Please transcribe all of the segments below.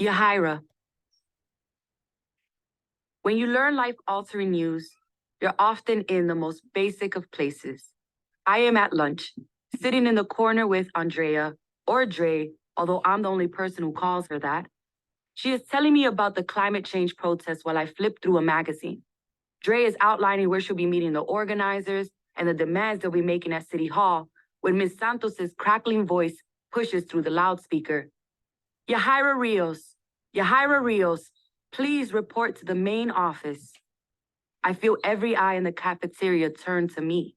Yahaira, when you learn life-altering news, you're often in the most basic of places. I am at lunch, sitting in the corner with Andrea, or Dre, although I'm the only person who calls her that. She is telling me about the climate change protests while I flip through a magazine. Dre is outlining where she'll be meeting the organizers and the demands they'll be making at City Hall when Ms. Santos's crackling voice pushes through the loudspeaker. Yahaira Rios, Yahaira Rios, please report to the main office. I feel every eye in the cafeteria turn to me.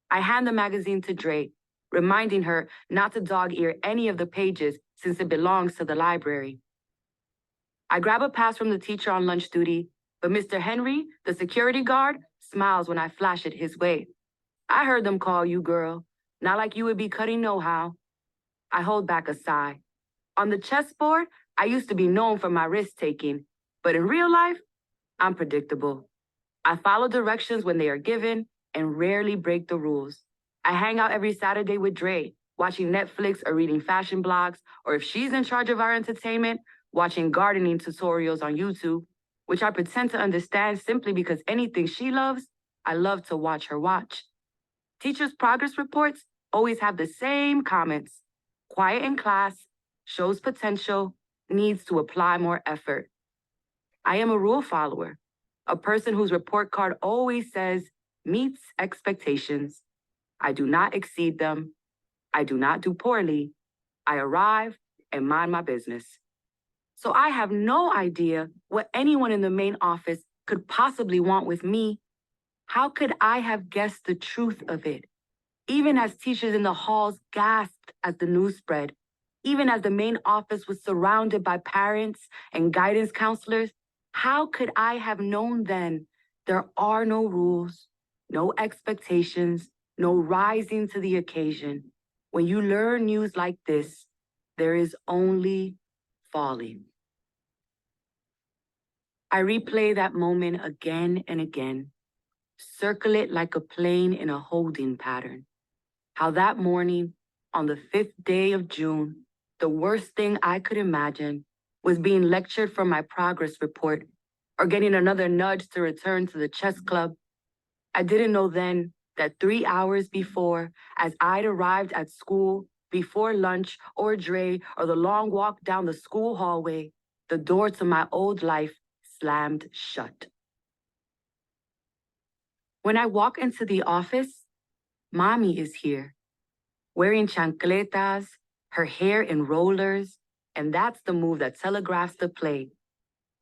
I hand the magazine to Dre, reminding her not to dog-ear any of the pages since it belongs to the library. I grab a pass from the teacher on lunch duty, but Mr. Henry, the security guard, smiles when I flash it his way. I heard them call you, girl. Not like you would be cutting know-how. I hold back a sigh. On the chessboard, I used to be known for my risk-taking, but in real life, I'm predictable. I follow directions when they are given and rarely break the rules. I hang out every Saturday with Dre, watching Netflix or reading fashion blogs, or if she's in charge of our entertainment, watching gardening tutorials on YouTube, which I pretend to understand simply because anything she loves, I love to watch her watch. Teachers' progress reports always have the same comments. Quiet in class, shows potential, needs to apply more effort. I am a rule follower, a person whose report card always says, meets expectations. I do not exceed them. I do not do poorly. I arrive and mind my business. So I have no idea what anyone in the main office could possibly want with me. How could I have guessed the truth of it? Even as teachers in the halls gasped as the news spread, even as the main office was surrounded by parents and guidance counselors, how could I have known then there are no rules, no expectations, no rising to the occasion? When you learn news like this, there is only falling. I replay that moment again and again, circle it like a plane in a holding pattern. How that morning, on the 5th day of June, the worst thing I could imagine was being lectured for my progress report or getting another nudge to return to the chess club. I didn't know then that 3 hours before, as I'd arrived at school, before lunch or Dre or the long walk down the school hallway, the door to my old life slammed shut. When I walk into the office, Mommy is here, wearing chancletas, her hair in rollers, and that's the move that telegraphs the play.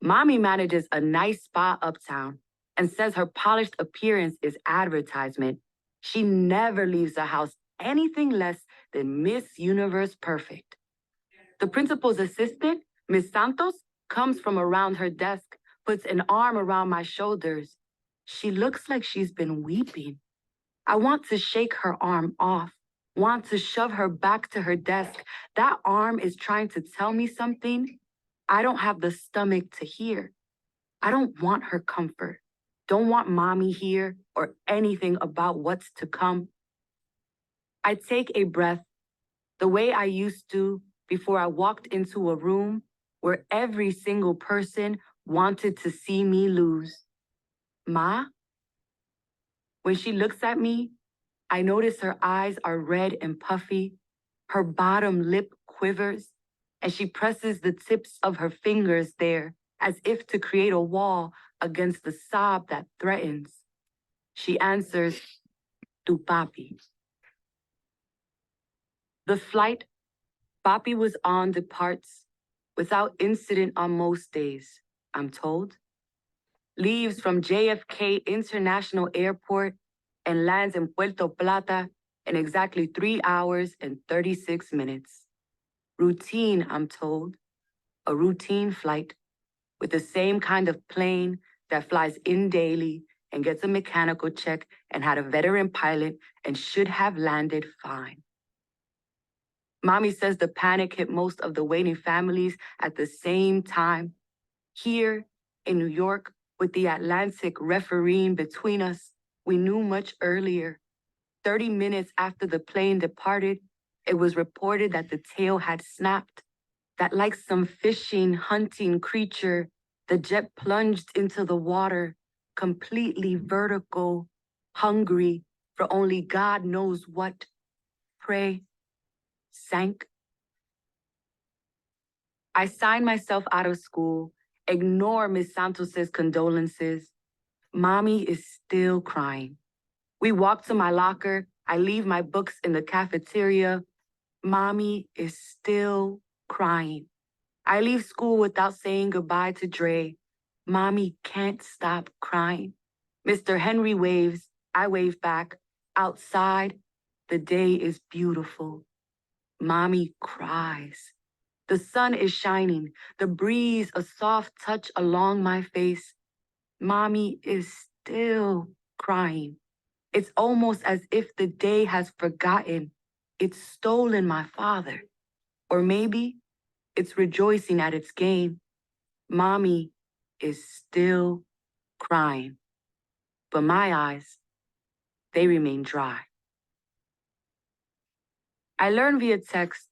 Mommy manages a nice spa uptown and says her polished appearance is advertisement. She never leaves the house anything less than Miss Universe Perfect. The principal's assistant, Miss Santos, comes from around her desk, puts an arm around my shoulders. She looks like she's been weeping. I want to shake her arm off, want to shove her back to her desk. That arm is trying to tell me something I don't have the stomach to hear. I don't want her comfort. Don't want Mommy here or anything about what's to come. I take a breath the way I used to before I walked into a room where every single person wanted to see me lose. Ma? When she looks at me, I notice her eyes are red and puffy, her bottom lip quivers, and she presses the tips of her fingers there as if to create a wall against the sob that threatens. She answers, Tu papi. The flight Papi was on departs without incident on most days, I'm told. Leaves from JFK International Airport and lands in Puerto Plata in exactly 3 hours and 36 minutes. Routine, I'm told. A routine flight with the same kind of plane that flies in daily and gets a mechanical check and had a veteran pilot and should have landed fine. Mommy says the panic hit most of the waiting families at the same time. Here in New York, with the Atlantic refereeing between us, we knew much earlier. 30 minutes after the plane departed, it was reported that the tail had snapped. that like some fishing, hunting creature, the jet plunged into the water, completely vertical, hungry for only God knows what. Pray, sank. I signed myself out of school, ignore Miss Santos's condolences. Mommy is still crying. We walk to my locker. I leave my books in the cafeteria. Mommy is still crying. I leave school without saying goodbye to Dre. Mommy can't stop crying. Mr. Henry waves. I wave back. Outside, the day is beautiful. Mommy cries. The sun is shining, the breeze a soft touch along my face. Mommy is still crying. It's almost as if the day has forgotten it's stolen my father. Or maybe it's rejoicing at its gain. Mommy is still crying. But my eyes, they remain dry. I learned via text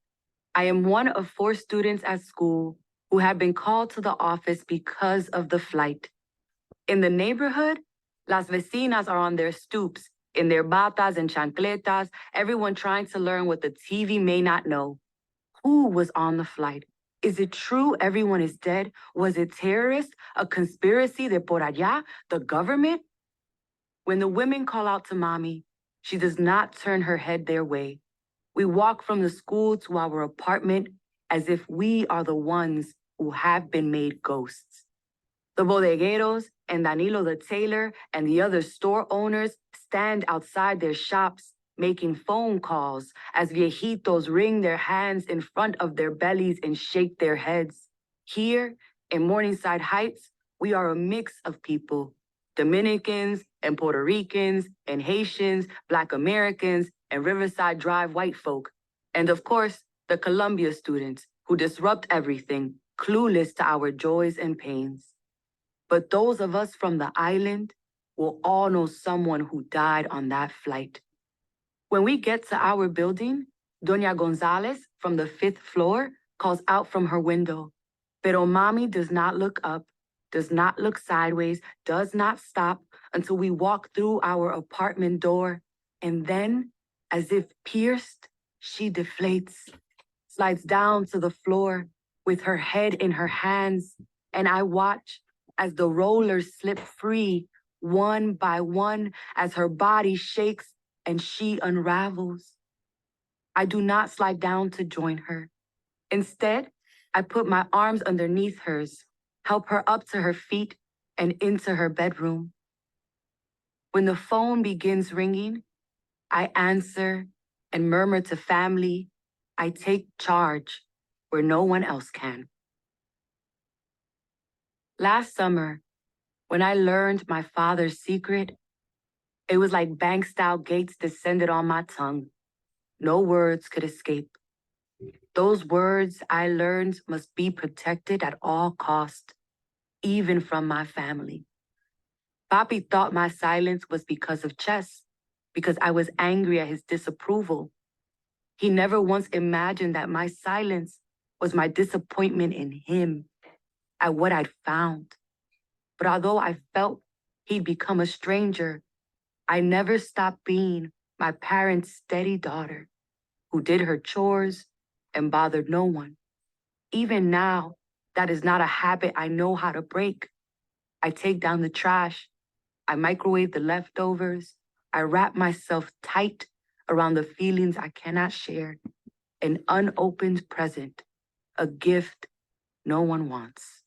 I am one of 4 students at school who have been called to the office because of the flight. In the neighborhood, las vecinas are on their stoops, in their batas and chancletas, everyone trying to learn what the TV may not know. Who was on the flight? Is it true everyone is dead? Was it terrorists? A conspiracy de por allá? The government? When the women call out to mommy, she does not turn her head their way. We walk from the school to our apartment as if we are the ones who have been made ghosts. The bodegueros and Danilo the tailor and the other store owners stand outside their shops making phone calls as viejitos wring their hands in front of their bellies and shake their heads. Here in Morningside Heights, we are a mix of people, Dominicans and Puerto Ricans and Haitians, Black Americans and Riverside Drive white folk, and of course, the Columbia students who disrupt everything, clueless to our joys and pains. But those of us from the island will all know someone who died on that flight. When we get to our building, Doña Gonzalez from the 5th floor calls out from her window. Pero mommy does not look up, does not look sideways, does not stop until we walk through our apartment door. And then, as if pierced, she deflates, slides down to the floor with her head in her hands. And I watch as the rollers slip free, one by one, as her body shakes and she unravels. I do not slide down to join her. Instead, I put my arms underneath hers, help her up to her feet and into her bedroom. When the phone begins ringing, I answer and murmur to family, I take charge where no one else can. Last summer, when I learned my father's secret, it was like bank-style gates descended on my tongue. No words could escape. Those words I learned must be protected at all cost, even from my family. Papi thought my silence was because of chess, because I was angry at his disapproval. He never once imagined that my silence was my disappointment in him, at what I'd found. But although I felt he'd become a stranger, I never stopped being my parents' steady daughter who did her chores and bothered no one. Even now, that is not a habit I know how to break. I take down the trash, I microwave the leftovers, I wrap myself tight around the feelings I cannot share, an unopened present, a gift no one wants.